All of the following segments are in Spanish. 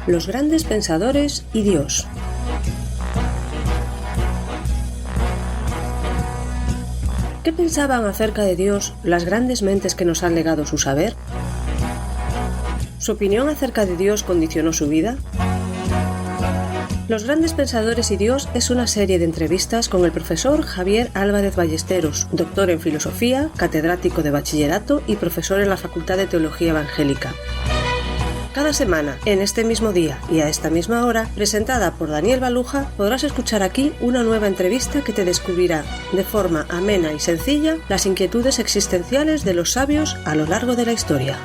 Los grandes pensadores y Dios. ¿Qué pensaban acerca de Dios las grandes mentes que nos han legado su saber? ¿Su opinión acerca de Dios condicionó su vida? Los grandes pensadores y Dios es una serie de entrevistas con el profesor Javier Álvarez Ballesteros, doctor en filosofía, catedrático de bachillerato y profesor en la Facultad de Teología Evangélica. Cada semana, en este mismo día y a esta misma hora, presentada por Daniel Baluja, podrás escuchar aquí una nueva entrevista que te descubrirá, de forma amena y sencilla, las inquietudes existenciales de los sabios a lo largo de la historia.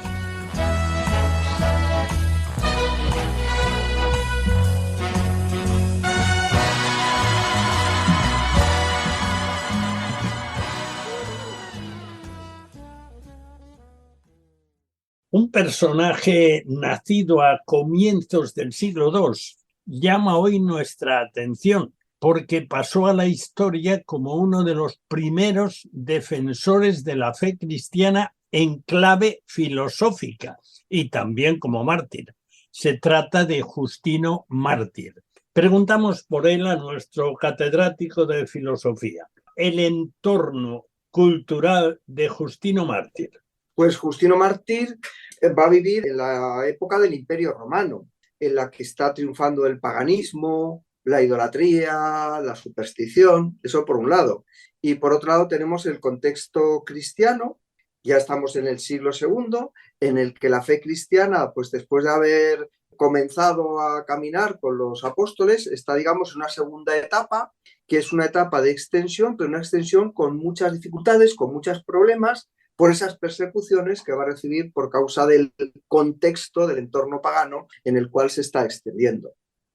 Un personaje nacido a comienzos del siglo II llama hoy nuestra atención porque pasó a la historia como uno de los primeros defensores de la fe cristiana en clave filosófica y también como mártir. Se trata de Justino Mártir. Preguntamos por él a nuestro catedrático de filosofía. El entorno cultural de Justino Mártir. Pues Justino Mártir va a vivir en la época del Imperio Romano, en la que está triunfando el paganismo, la idolatría, la superstición, eso por un lado. Y por otro lado tenemos el contexto cristiano, ya estamos en el siglo II, en el que la fe cristiana, pues después de haber comenzado a caminar con los apóstoles, está, digamos, en una segunda etapa, que es una etapa de extensión, pero una extensión con muchas dificultades, con muchos problemas, por esas persecuciones que va a recibir por causa del contexto del entorno pagano en el cual se está extendiendo.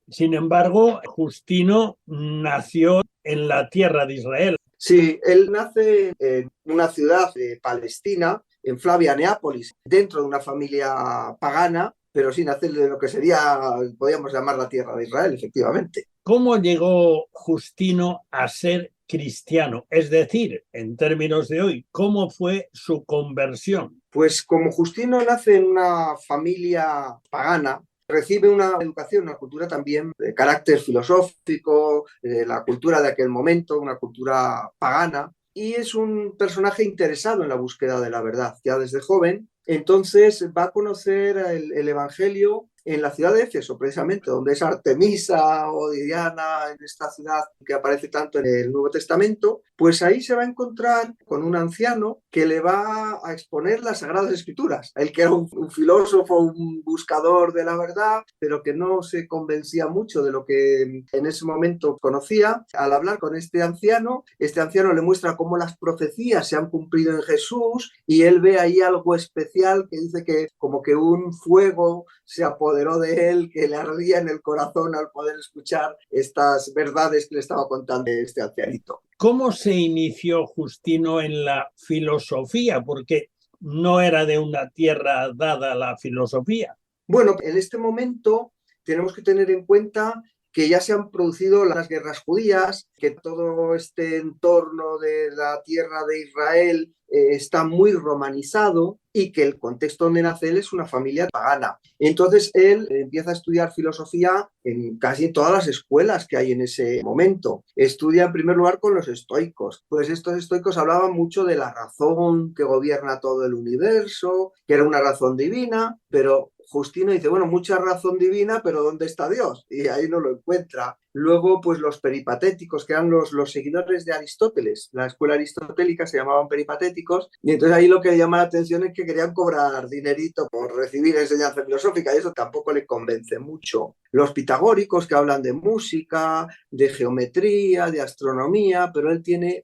Sin embargo, Justino nació en la tierra de Israel. Sí, él nace en una ciudad de Palestina, en Flavia Neápolis, dentro de una familia pagana, pero sin hacer de lo que sería, podríamos llamar la tierra de Israel, efectivamente. ¿Cómo llegó Justino a ser cristiano? Es decir, en términos de hoy, ¿cómo fue su conversión? Pues como Justino nace en una familia pagana, recibe una educación, una cultura también de carácter filosófico, la cultura de aquel momento, una cultura pagana, y es un personaje interesado en la búsqueda de la verdad, ya desde joven. Entonces va a conocer el Evangelio en la ciudad de Éfeso, precisamente, donde es Artemisa o Diana, en esta ciudad que aparece tanto en el Nuevo Testamento, pues ahí se va a encontrar con un anciano que le va a exponer las Sagradas Escrituras. Él que era un filósofo, un buscador de la verdad, pero que no se convencía mucho de lo que en ese momento conocía. Al hablar con este anciano le muestra cómo las profecías se han cumplido en Jesús y él ve ahí algo especial que dice que como que un fuego se apoderó de él, que le ardía en el corazón al poder escuchar estas verdades que le estaba contando este ancianito. ¿Cómo se inició Justino en la filosofía? Porque no era de una tierra dada la filosofía. Bueno, en este momento tenemos que tener en cuenta que ya se han producido las guerras judías, que todo este entorno de la tierra de Israel está muy romanizado y que el contexto donde nace él es una familia pagana. Entonces él empieza a estudiar filosofía en casi todas las escuelas que hay en ese momento. Estudia en primer lugar con los estoicos. Pues estos estoicos hablaban mucho de la razón que gobierna todo el universo, que era una razón divina, pero Justino dice, bueno, mucha razón divina, pero ¿dónde está Dios? Y ahí no lo encuentra. Luego, pues los peripatéticos, que eran los seguidores de Aristóteles. La escuela aristotélica se llamaban peripatéticos, y entonces ahí lo que llama la atención es que querían cobrar dinerito por recibir enseñanza filosófica, y eso tampoco le convence mucho. Los pitagóricos, que hablan de música, de geometría, de astronomía, pero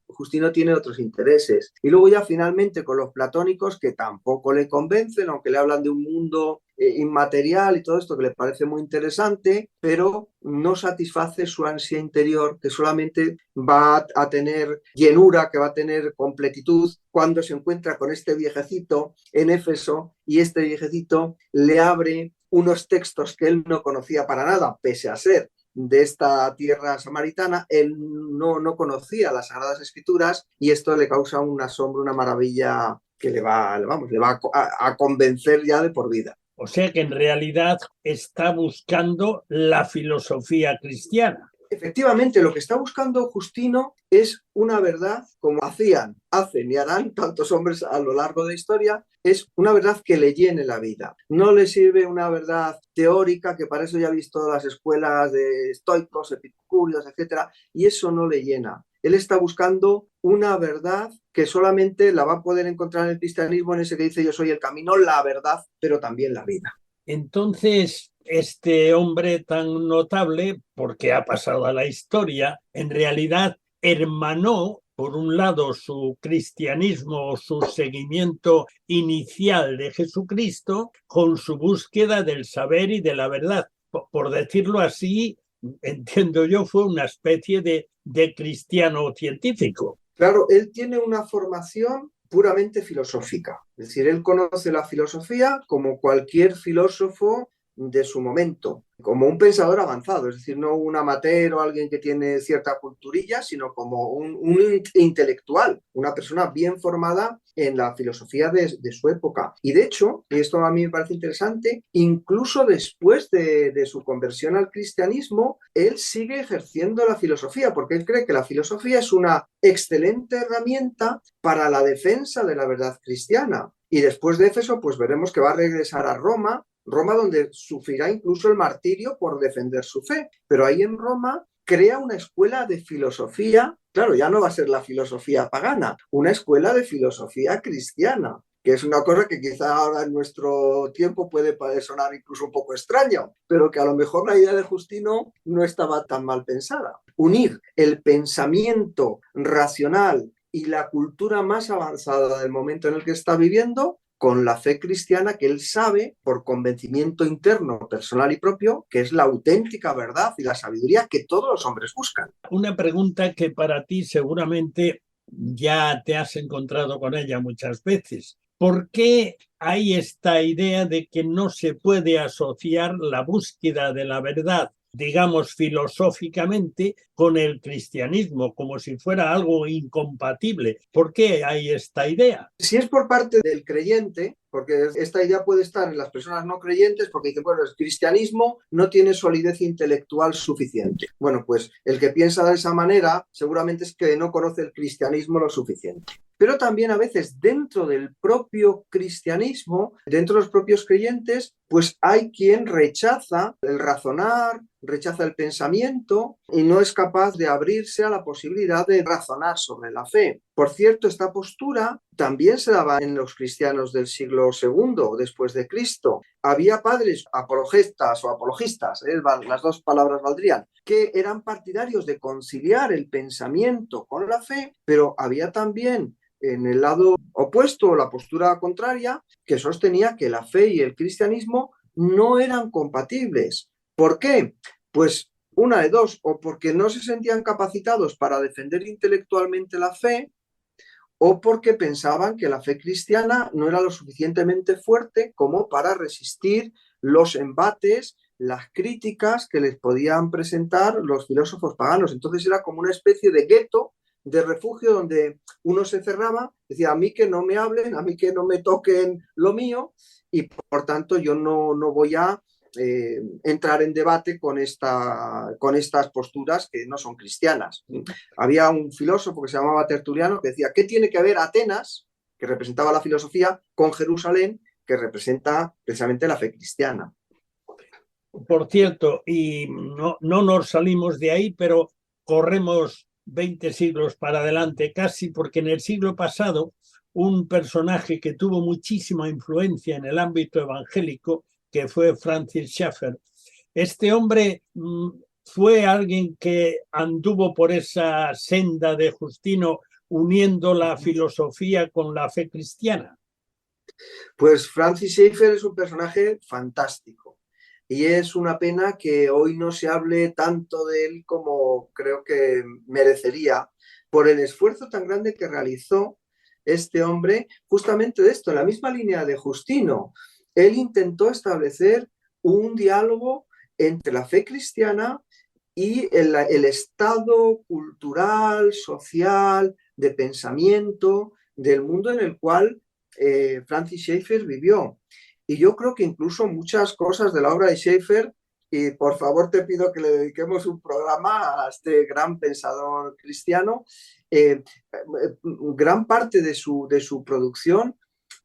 Justino tiene otros intereses. Y luego ya finalmente con los platónicos, que tampoco le convencen, aunque le hablan de un mundo inmaterial y todo esto que le parece muy interesante, pero no satisface su ansia interior, que solamente va a tener llenura, que va a tener completitud cuando se encuentra con este viejecito en Éfeso, y este viejecito le abre unos textos que él no conocía para nada, pese a ser de esta tierra samaritana. Él no conocía las Sagradas Escrituras y esto le causa un asombro, una maravilla que le va a convencer ya de por vida. O sea que en realidad está buscando la filosofía cristiana. Efectivamente, lo que está buscando Justino es una verdad, como hacen y harán tantos hombres a lo largo de la historia, es una verdad que le llene la vida. No le sirve una verdad teórica, que para eso ya ha visto las escuelas de estoicos, epicúreos, etcétera, y eso no le llena. Él está buscando una verdad que solamente la va a poder encontrar en el cristianismo, en ese que dice yo soy el camino, la verdad, pero también la vida. Entonces, este hombre tan notable, porque ha pasado a la historia, en realidad hermanó, por un lado, su cristianismo, su seguimiento inicial de Jesucristo, con su búsqueda del saber y de la verdad. Por decirlo así, entiendo yo, fue una especie de cristiano científico. Claro, él tiene una formación puramente filosófica. Es decir, él conoce la filosofía como cualquier filósofo de su momento, como un pensador avanzado, es decir, no un amateur o alguien que tiene cierta culturilla, sino como un intelectual, una persona bien formada en la filosofía de su época. Y de hecho, y esto a mí me parece interesante, incluso después de su conversión al cristianismo, él sigue ejerciendo la filosofía, porque él cree que la filosofía es una excelente herramienta para la defensa de la verdad cristiana. Y después de Éfeso, pues veremos que va a regresar a Roma, donde sufrirá incluso el martirio por defender su fe. Pero ahí en Roma crea una escuela de filosofía, claro, ya no va a ser la filosofía pagana, una escuela de filosofía cristiana, que es una cosa que quizá ahora en nuestro tiempo puede sonar incluso un poco extraño, pero que a lo mejor la idea de Justino no estaba tan mal pensada. Unir el pensamiento racional y la cultura más avanzada del momento en el que está viviendo con la fe cristiana que él sabe por convencimiento interno, personal y propio, que es la auténtica verdad y la sabiduría que todos los hombres buscan. Una pregunta que para ti seguramente ya te has encontrado con ella muchas veces. ¿Por qué hay esta idea de que no se puede asociar la búsqueda de la verdad, digamos filosóficamente, con el cristianismo, como si fuera algo incompatible? ¿Por qué hay esta idea? Si es por parte del creyente, porque esta idea puede estar en las personas no creyentes, porque dicen, bueno, el cristianismo no tiene solidez intelectual suficiente. Bueno, pues el que piensa de esa manera seguramente es que no conoce el cristianismo lo suficiente. Pero también a veces dentro del propio cristianismo, dentro de los propios creyentes, pues hay quien rechaza el razonar, rechaza el pensamiento y no es capaz de abrirse a la posibilidad de razonar sobre la fe. Por cierto, esta postura también se daba en los cristianos del siglo II después de Cristo. Había padres apologistas, las dos palabras valdrían, que eran partidarios de conciliar el pensamiento con la fe, pero había también en el lado opuesto, la postura contraria, que sostenía que la fe y el cristianismo no eran compatibles. ¿Por qué? Pues una de dos, o porque no se sentían capacitados para defender intelectualmente la fe, o porque pensaban que la fe cristiana no era lo suficientemente fuerte como para resistir los embates, las críticas que les podían presentar los filósofos paganos. Entonces era como una especie de gueto, de refugio donde uno se cerraba, decía, a mí que no me hablen, a mí que no me toquen lo mío, y por tanto yo no voy a entrar en debate con estas posturas que no son cristianas. Había un filósofo que se llamaba Tertuliano que decía, ¿qué tiene que ver Atenas, que representaba la filosofía, con Jerusalén, que representa precisamente la fe cristiana? Por cierto, y no nos salimos de ahí, pero corremos 20 siglos para adelante casi, porque en el siglo pasado un personaje que tuvo muchísima influencia en el ámbito evangélico, que fue Francis Schaeffer. Este hombre fue alguien que anduvo por esa senda de Justino uniendo la filosofía con la fe cristiana. Pues Francis Schaeffer es un personaje fantástico y es una pena que hoy no se hable tanto de él como creo que merecería por el esfuerzo tan grande que realizó este hombre justamente de esto, en la misma línea de Justino. Él intentó establecer un diálogo entre la fe cristiana y el estado cultural, social, de pensamiento del mundo en el cual Francis Schaeffer vivió. y yo creo que incluso muchas cosas de la obra de Schaeffer, y por favor te pido que le dediquemos un programa a este gran pensador cristiano, gran parte de su producción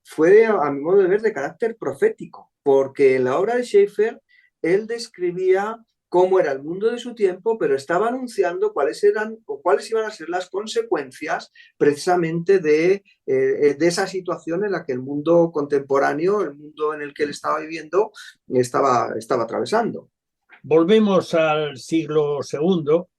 fue, a mi modo de ver, de carácter profético, porque en la obra de Schaeffer él describía cómo era el mundo de su tiempo, pero estaba anunciando cuáles eran o cuáles iban a ser las consecuencias precisamente de esa situación en la que el mundo contemporáneo, el mundo en el que él estaba viviendo, estaba atravesando. Volvemos al siglo segundo,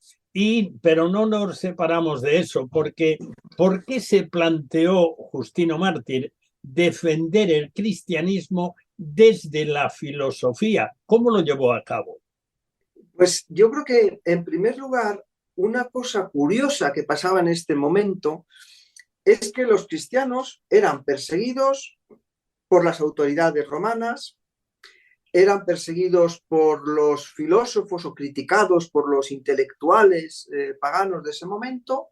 pero no nos separamos de eso, porque ¿por qué se planteó Justino Mártir defender el cristianismo desde la filosofía? ¿Cómo lo llevó a cabo? Pues yo creo que, en primer lugar, una cosa curiosa que pasaba en este momento es que los cristianos eran perseguidos por las autoridades romanas, eran perseguidos por los filósofos o criticados por los intelectuales paganos de ese momento,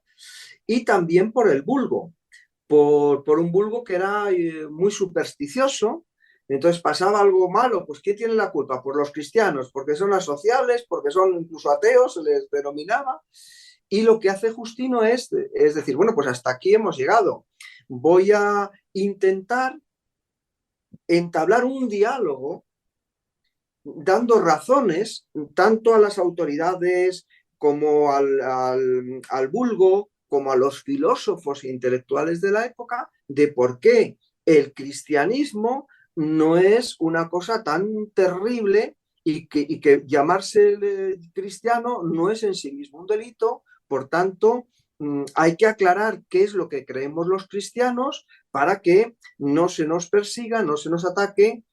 y también por el vulgo, por un vulgo que era muy supersticioso. Entonces pasaba algo malo, pues ¿quién tiene la culpa? Por los cristianos, porque son asociales, porque son incluso ateos, se les denominaba. Y lo que hace Justino es decir, bueno, pues hasta aquí hemos llegado. Voy a intentar entablar un diálogo dando razones tanto a las autoridades como al vulgo, como a los filósofos e intelectuales de la época, de por qué el cristianismo no es una cosa tan terrible y que llamarse cristiano no es en sí mismo un delito. Por tanto, hay que aclarar qué es lo que creemos los cristianos para que no se nos persiga, no se nos ataque,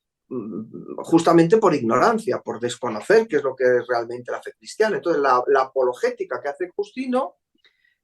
justamente por ignorancia, por desconocer qué es lo que es realmente la fe cristiana. Entonces, la apologética que hace Justino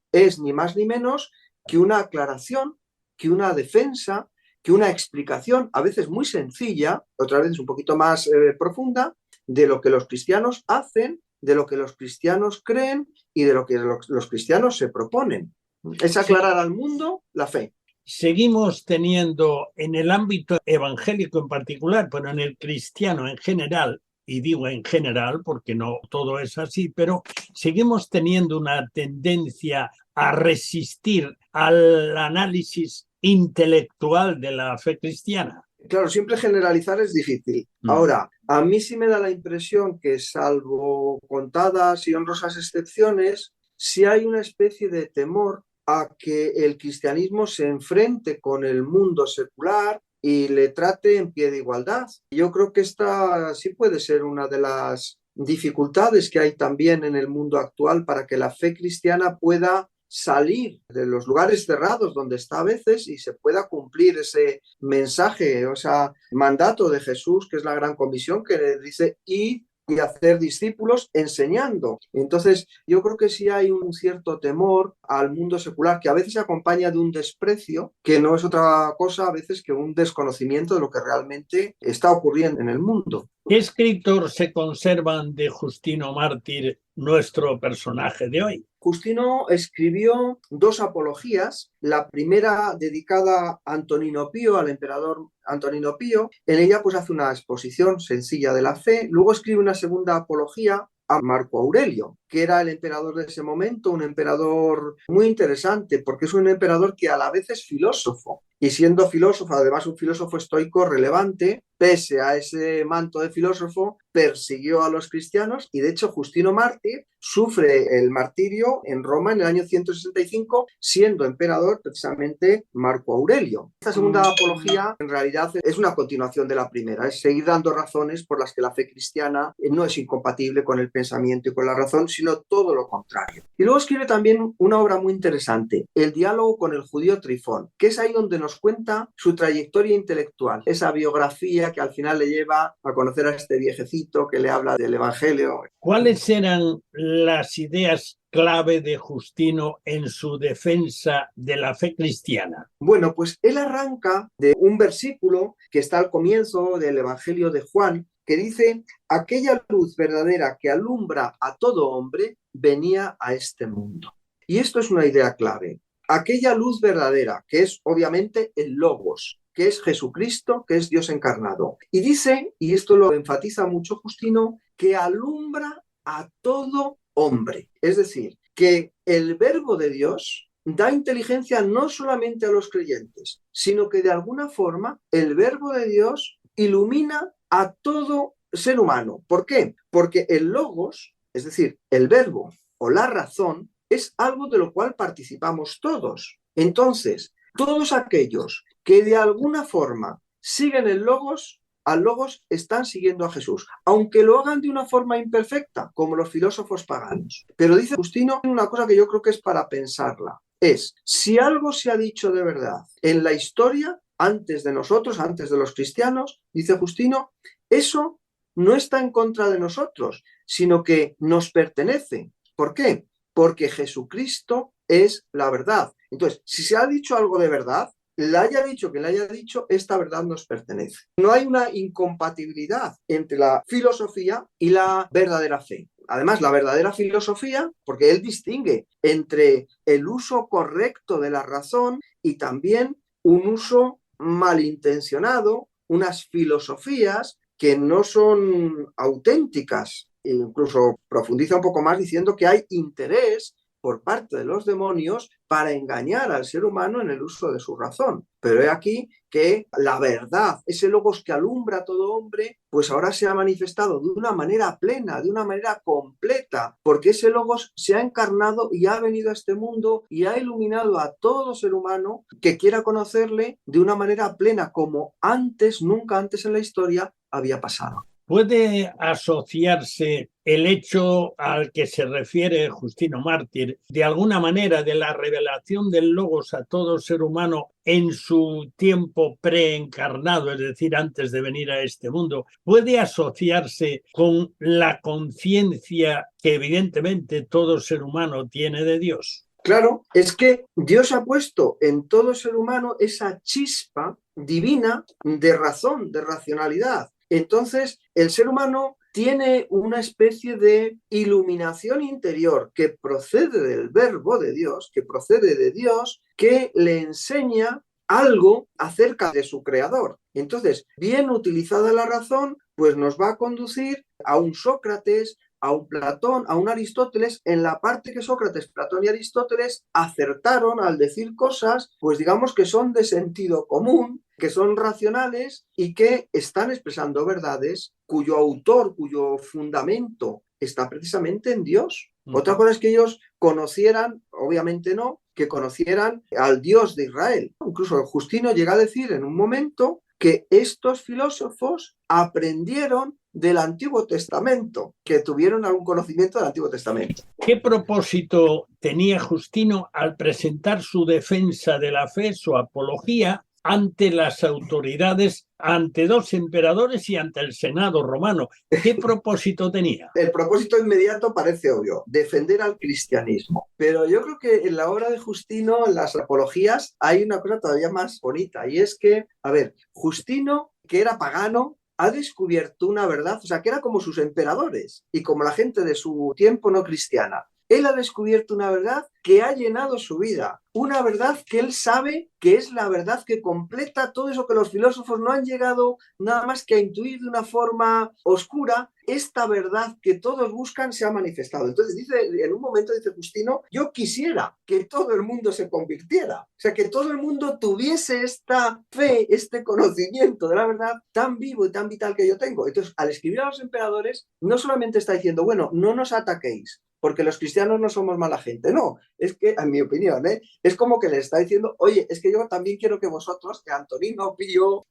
es ni más ni menos que una aclaración, que una defensa, que una explicación, a veces muy sencilla, otras veces un poquito más profunda, de lo que los cristianos hacen, de lo que los cristianos creen y de lo que los cristianos se proponen. Es aclarar al mundo la fe. Seguimos teniendo en el ámbito evangélico en particular, pero en el cristiano en general, y digo en general porque no todo es así, pero seguimos teniendo una tendencia a resistir al análisis intelectual de la fe cristiana. Claro, siempre generalizar es difícil. Ahora, a mí sí me da la impresión que, salvo contadas y honrosas excepciones, sí hay una especie de temor a que el cristianismo se enfrente con el mundo secular y le trate en pie de igualdad. Yo creo que esta sí puede ser una de las dificultades que hay también en el mundo actual para que la fe cristiana pueda salir de los lugares cerrados donde está a veces y se pueda cumplir ese mensaje, o ese mandato de Jesús, que es la gran comisión, que le dice y hacer discípulos enseñando. Entonces, yo creo que sí hay un cierto temor al mundo secular que a veces se acompaña de un desprecio, que no es otra cosa a veces que un desconocimiento de lo que realmente está ocurriendo en el mundo. ¿Qué escritos se conservan de Justino Mártir, nuestro personaje de hoy? Justino escribió dos apologías, la primera dedicada a Antonino Pío, al emperador Antonino Pío. En ella pues hace una exposición sencilla de la fe. Luego escribe una segunda apología a Marco Aurelio, que era el emperador de ese momento, un emperador muy interesante, porque es un emperador que a la vez es filósofo. Y siendo filósofo, además un filósofo estoico relevante, pese a ese manto de filósofo, persiguió a los cristianos y de hecho Justino Mártir sufre el martirio en Roma en el año 165, siendo emperador precisamente Marco Aurelio. Esta segunda apología en realidad es una continuación de la primera, es seguir dando razones por las que la fe cristiana no es incompatible con el pensamiento y con la razón, sino todo lo contrario. Y luego escribe también una obra muy interesante, El diálogo con el judío Trifón, que es ahí donde nos cuenta su trayectoria intelectual, esa biografía que al final le lleva a conocer a este viejecito que le habla del Evangelio. ¿Cuáles eran las ideas clave de Justino en su defensa de la fe cristiana? Bueno, pues él arranca de un versículo que está al comienzo del Evangelio de Juan, que dice: aquella luz verdadera que alumbra a todo hombre venía a este mundo. Y esto es una idea clave. Aquella luz verdadera, que es obviamente el Logos, que es Jesucristo, que es Dios encarnado. Y dice, y esto lo enfatiza mucho Justino, que alumbra a todo hombre. Es decir, que el Verbo de Dios da inteligencia no solamente a los creyentes, sino que de alguna forma el Verbo de Dios ilumina a todo ser humano. ¿Por qué? Porque el logos, es decir, el verbo o la razón, es algo de lo cual participamos todos. Entonces, todos aquellos que de alguna forma siguen el logos, al logos están siguiendo a Jesús, aunque lo hagan de una forma imperfecta, como los filósofos paganos. Pero dice Justino una cosa que yo creo que es para pensarla. Es, si algo se ha dicho de verdad en la historia, antes de nosotros, antes de los cristianos, dice Justino, eso no está en contra de nosotros, sino que nos pertenece. ¿Por qué? Porque Jesucristo es la verdad. Entonces, si se ha dicho algo de verdad, la haya dicho que le haya dicho, esta verdad nos pertenece. No hay una incompatibilidad entre la filosofía y la verdadera fe. Además, la verdadera filosofía, porque él distingue entre el uso correcto de la razón y también un uso malintencionado, unas filosofías que no son auténticas. Incluso profundiza un poco más diciendo que hay interés por parte de los demonios para engañar al ser humano en el uso de su razón. Pero he aquí que la verdad, ese logos que alumbra a todo hombre, pues ahora se ha manifestado de una manera plena, de una manera completa, porque ese logos se ha encarnado y ha venido a este mundo y ha iluminado a todo ser humano que quiera conocerle de una manera plena, como antes, nunca antes en la historia había pasado. ¿Puede asociarse el hecho al que se refiere Justino Mártir, de alguna manera, de la revelación del Logos a todo ser humano en su tiempo preencarnado, es decir, antes de venir a este mundo? ¿Puede asociarse con la conciencia que evidentemente todo ser humano tiene de Dios? Claro, es que Dios ha puesto en todo ser humano esa chispa divina de razón, de racionalidad. Entonces, el ser humano tiene una especie de iluminación interior que procede del Verbo de Dios, que procede de Dios, que le enseña algo acerca de su creador. Entonces, bien utilizada la razón, pues nos va a conducir a un Sócrates, a un Platón, a un Aristóteles, en la parte que Sócrates, Platón y Aristóteles acertaron al decir cosas, pues digamos que son de sentido común, que son racionales y que están expresando verdades cuyo autor, cuyo fundamento está precisamente en Dios. Otra cosa es que ellos conocieran, obviamente no, que conocieran al Dios de Israel. Incluso Justino llega a decir en un momento que estos filósofos aprendieron del Antiguo Testamento, que tuvieron algún conocimiento del Antiguo Testamento. ¿Qué propósito tenía Justino al presentar su defensa de la fe, su apología, ante las autoridades, ante dos emperadores y ante el Senado romano? ¿Qué propósito tenía? El propósito inmediato parece obvio, defender al cristianismo. Pero yo creo que en la obra de Justino, en las apologías, hay una cosa todavía más bonita, y es que, a ver, Justino, que era pagano, ha descubierto una verdad, o sea, que era como sus emperadores y como la gente de su tiempo no cristiana. Él ha descubierto una verdad que ha llenado su vida, una verdad que él sabe que es la verdad que completa todo eso que los filósofos no han llegado nada más que a intuir de una forma oscura. Esta verdad que todos buscan se ha manifestado. Entonces dice, en un momento dice Justino, yo quisiera que todo el mundo se convirtiera, o sea, que todo el mundo tuviese esta fe, este conocimiento de la verdad tan vivo y tan vital que yo tengo. Entonces, al escribir a los emperadores, no solamente está diciendo, bueno, no nos ataquéis, porque los cristianos no somos mala gente, no, es que, en mi opinión, es como que les está diciendo, oye, es que yo también quiero que vosotros, que Antonino, Pío,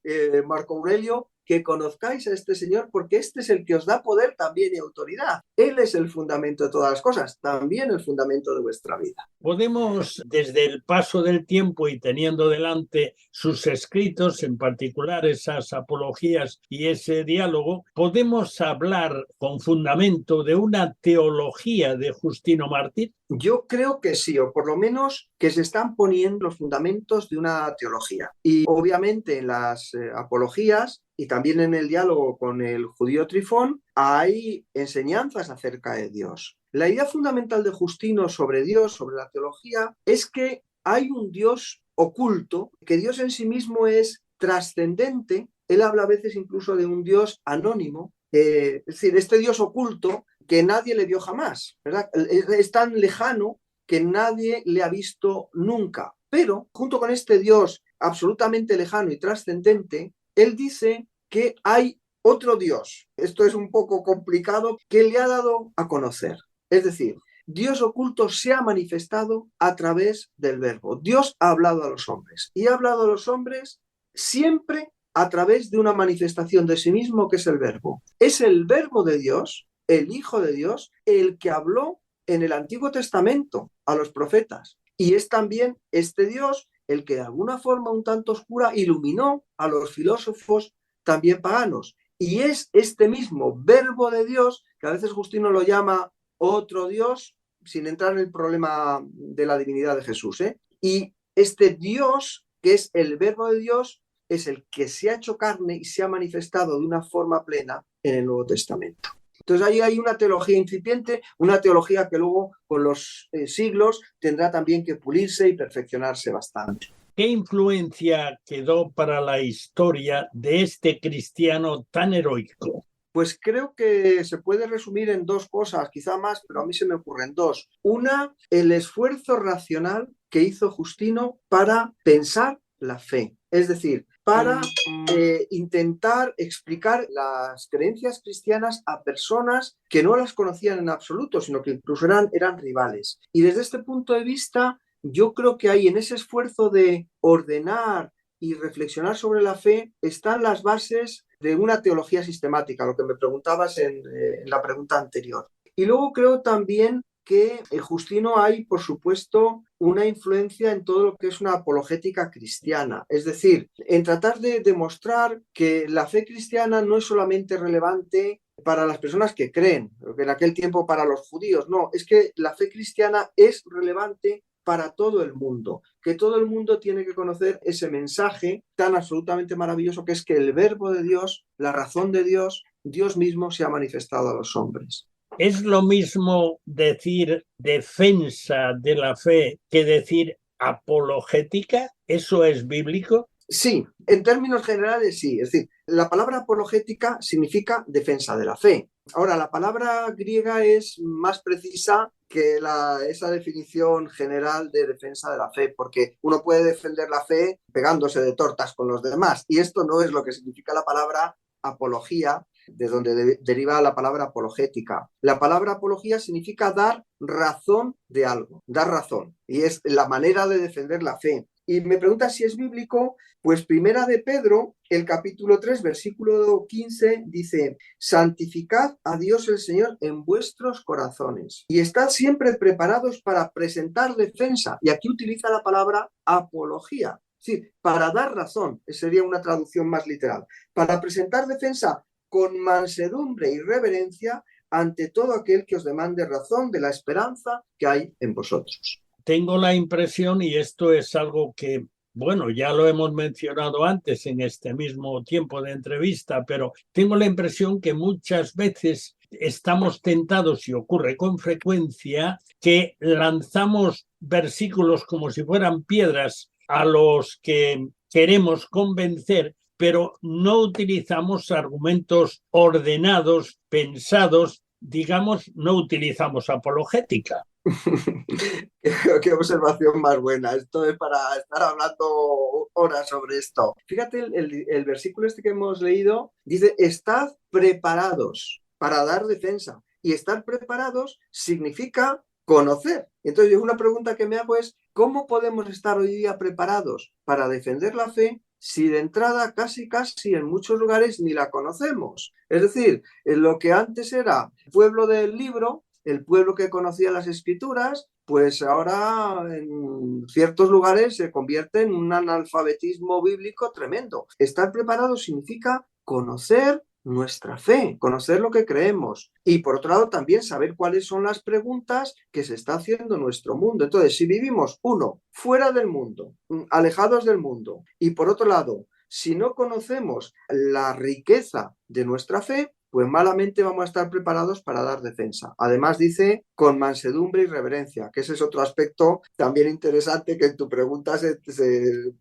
Marco Aurelio, que conozcáis a este señor, porque este es el que os da poder también y autoridad. Él es el fundamento de todas las cosas, también el fundamento de vuestra vida. Podemos, desde el paso del tiempo y teniendo delante sus escritos, en particular esas apologías y ese diálogo, podemos hablar con fundamento de una teología de Justino Mártir. Yo creo que sí, o por lo menos que se están poniendo los fundamentos de una teología. Y obviamente en las apologías y también en el diálogo con el judío Trifón hay enseñanzas acerca de Dios. La idea fundamental de Justino sobre Dios, sobre la teología, es que hay un Dios oculto, que Dios en sí mismo es trascendente. Él habla a veces incluso de un Dios anónimo, es decir, este Dios oculto que nadie le vio jamás, ¿verdad? Es tan lejano que nadie le ha visto nunca. Pero junto con este Dios absolutamente lejano y trascendente, él dice que hay otro Dios. Esto es un poco complicado, que le ha dado a conocer. Es decir, Dios oculto se ha manifestado a través del Verbo. Dios ha hablado a los hombres y ha hablado a los hombres siempre a través de una manifestación de sí mismo, que es el Verbo. Es el Verbo de Dios, el Hijo de Dios, el que habló en el Antiguo Testamento a los profetas. Y es también este Dios el que de alguna forma un tanto oscura iluminó a los filósofos también paganos. Y es este mismo Verbo de Dios, que a veces Justino lo llama otro Dios, sin entrar en el problema de la divinidad de Jesús, ¿eh? Y este Dios, que es el Verbo de Dios, es el que se ha hecho carne y se ha manifestado de una forma plena en el Nuevo Testamento. Entonces ahí hay una teología incipiente, una teología que luego con los siglos tendrá también que pulirse y perfeccionarse bastante. ¿Qué influencia quedó para la historia de este cristiano tan heroico? Pues creo que se puede resumir en dos cosas, quizá más, pero a mí se me ocurren dos. Una, el esfuerzo racional que hizo Justino para pensar la fe. Es decir, para intentar explicar las creencias cristianas a personas que no las conocían en absoluto, sino que incluso eran rivales. Y desde este punto de vista, yo creo que ahí en ese esfuerzo de ordenar y reflexionar sobre la fe están las bases de una teología sistemática, lo que me preguntabas en la pregunta anterior. Y luego creo también que en Justino hay, por supuesto, una influencia en todo lo que es una apologética cristiana, es decir, en tratar de demostrar que la fe cristiana no es solamente relevante para las personas que creen, que en aquel tiempo para los judíos, no, es que la fe cristiana es relevante para todo el mundo, que todo el mundo tiene que conocer ese mensaje tan absolutamente maravilloso que es que el Verbo de Dios, la razón de Dios, Dios mismo se ha manifestado a los hombres. ¿Es lo mismo decir defensa de la fe que decir apologética? ¿Eso es bíblico? Sí, en términos generales sí. Es decir, la palabra apologética significa defensa de la fe. Ahora, la palabra griega es más precisa que esa definición general de defensa de la fe, porque uno puede defender la fe pegándose de tortas con los demás, y esto no es lo que significa la palabra apología, de donde deriva la palabra apologética. La palabra apología significa dar razón de algo, dar razón, y es la manera de defender la fe. Y me pregunta si es bíblico, pues Primera de Pedro, el capítulo 3, versículo 15, dice: santificad a Dios el Señor en vuestros corazones y estad siempre preparados para presentar defensa. Y aquí utiliza la palabra apología, sí, para dar razón, sería una traducción más literal, para presentar defensa con mansedumbre y reverencia ante todo aquel que os demande razón de la esperanza que hay en vosotros. Tengo la impresión, y esto es algo que, bueno, ya lo hemos mencionado antes en este mismo tiempo de entrevista, pero tengo la impresión que muchas veces estamos tentados, y ocurre con frecuencia, que lanzamos versículos como si fueran piedras a los que queremos convencer, pero no utilizamos argumentos ordenados, pensados, digamos, no utilizamos apologética. Qué observación más buena. Esto es para estar hablando horas sobre esto. Fíjate, el versículo este que hemos leído dice: estad preparados para dar defensa. Y estar preparados significa conocer. Entonces, yo una pregunta que me hago es: ¿cómo podemos estar hoy día preparados para defender la fe si de entrada casi en muchos lugares ni la conocemos? Es decir, en lo que antes era el pueblo del libro, el pueblo que conocía las escrituras, pues ahora en ciertos lugares se convierte en un analfabetismo bíblico tremendo. Estar preparado significa conocer nuestra fe, conocer lo que creemos y por otro lado también saber cuáles son las preguntas que se está haciendo en nuestro mundo. Entonces, si vivimos, uno, fuera del mundo, alejados del mundo, y por otro lado, si no conocemos la riqueza de nuestra fe, pues malamente vamos a estar preparados para dar defensa. Además dice con mansedumbre y reverencia, que ese es otro aspecto también interesante que en tu pregunta se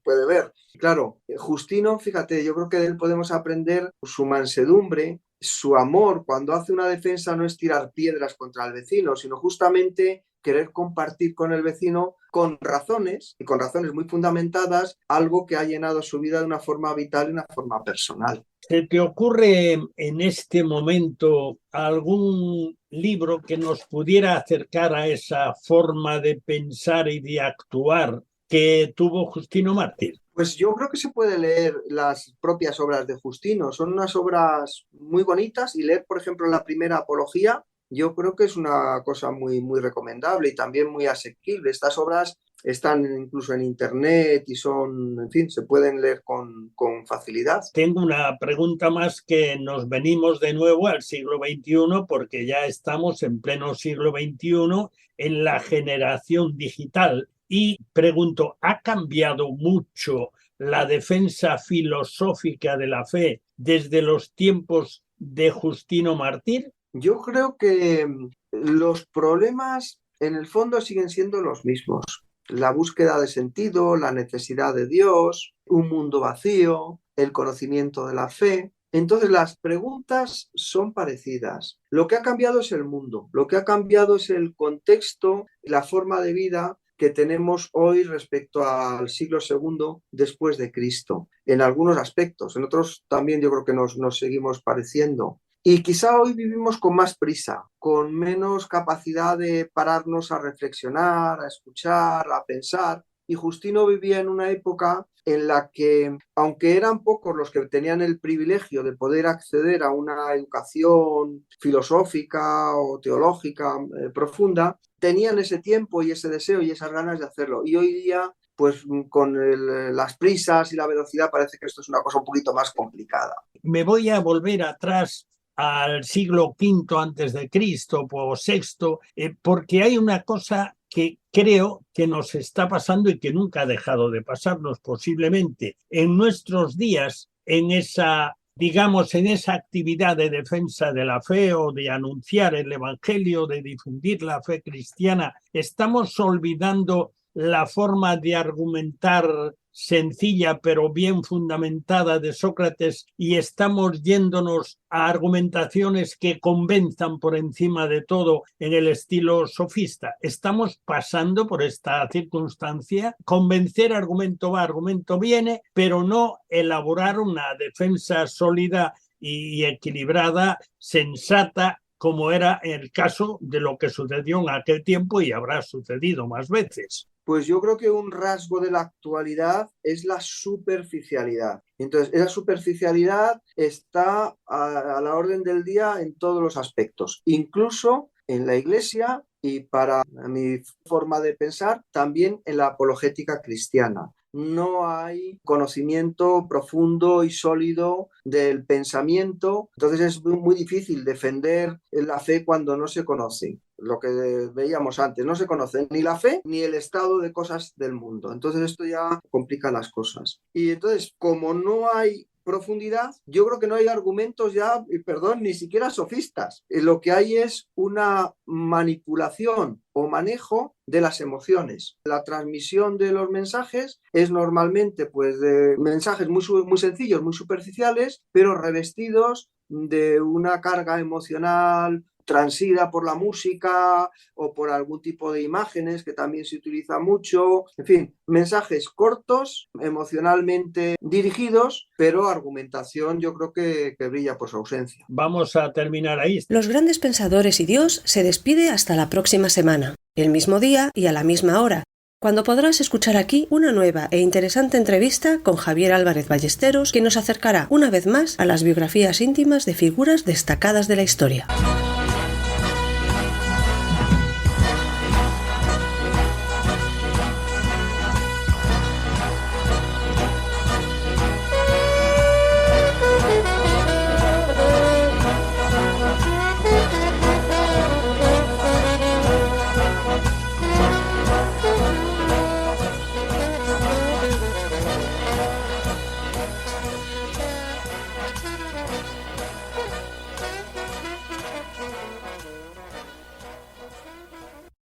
puede ver. Claro, Justino, fíjate, yo creo que de él podemos aprender su mansedumbre, su amor. Cuando hace una defensa no es tirar piedras contra el vecino, sino justamente querer compartir con el vecino con razones, y con razones muy fundamentadas, algo que ha llenado su vida de una forma vital y una forma personal. ¿Se te ocurre en este momento algún libro que nos pudiera acercar a esa forma de pensar y de actuar que tuvo Justino Mártir? Pues yo creo que se puede leer las propias obras de Justino. Son unas obras muy bonitas y leer, por ejemplo, la primera Apología, yo creo que es una cosa muy, muy recomendable y también muy asequible. Estas obras están incluso en internet y son, en fin, se pueden leer con facilidad. Tengo una pregunta más, que nos venimos de nuevo al siglo XXI, porque ya estamos en pleno siglo XXI, en la generación digital. Y pregunto, ¿ha cambiado mucho la defensa filosófica de la fe desde los tiempos de Justino Mártir? Yo creo que los problemas en el fondo siguen siendo los mismos. La búsqueda de sentido, la necesidad de Dios, un mundo vacío, el conocimiento de la fe. Entonces las preguntas son parecidas. Lo que ha cambiado es el mundo, lo que ha cambiado es el contexto, la forma de vida que tenemos hoy respecto al siglo II después de Cristo, en algunos aspectos. En otros también yo creo que nos seguimos pareciendo. Y quizá hoy vivimos con más prisa, con menos capacidad de pararnos a reflexionar, a escuchar, a pensar. Y Justino vivía en una época en la que, aunque eran pocos los que tenían el privilegio de poder acceder a una educación filosófica o teológica profunda, tenían ese tiempo y ese deseo y esas ganas de hacerlo. Y hoy día, pues con las prisas y la velocidad, parece que esto es una cosa un poquito más complicada. Me voy a volver atrás al siglo V antes de Cristo o sexto, porque hay una cosa que creo que nos está pasando y que nunca ha dejado de pasarnos posiblemente en nuestros días, en esa actividad de defensa de la fe o de anunciar el evangelio, de difundir la fe cristiana. Estamos olvidando la forma de argumentar sencilla pero bien fundamentada de Sócrates y estamos yéndonos a argumentaciones que convenzan por encima de todo en el estilo sofista. Estamos pasando por esta circunstancia. Convencer, argumento va, argumento viene, pero no elaborar una defensa sólida y equilibrada, sensata, como era el caso de lo que sucedió en aquel tiempo y habrá sucedido más veces. Pues yo creo que un rasgo de la actualidad es la superficialidad. Entonces, esa superficialidad está a la orden del día en todos los aspectos, incluso en la Iglesia y, para mi forma de pensar, también en la apologética cristiana. No hay conocimiento profundo y sólido del pensamiento, entonces es muy difícil defender la fe cuando no se conoce. Lo que veíamos antes, no se conoce ni la fe ni el estado de cosas del mundo. Entonces esto ya complica las cosas. Y entonces, como no hay profundidad, yo creo que no hay argumentos ya, perdón, ni siquiera sofistas. Lo que hay es una manipulación o manejo de las emociones. La transmisión de los mensajes es normalmente pues de mensajes muy sencillos, muy superficiales, pero revestidos de una carga emocional transida por la música o por algún tipo de imágenes que también se utiliza mucho. En fin, mensajes cortos, emocionalmente dirigidos, pero argumentación yo creo que brilla por su ausencia. Vamos a terminar ahí. Los grandes pensadores y Dios se despide hasta la próxima semana, el mismo día y a la misma hora, cuando podrás escuchar aquí una nueva e interesante entrevista con Javier Álvarez Ballesteros, que nos acercará una vez más a las biografías íntimas de figuras destacadas de la historia.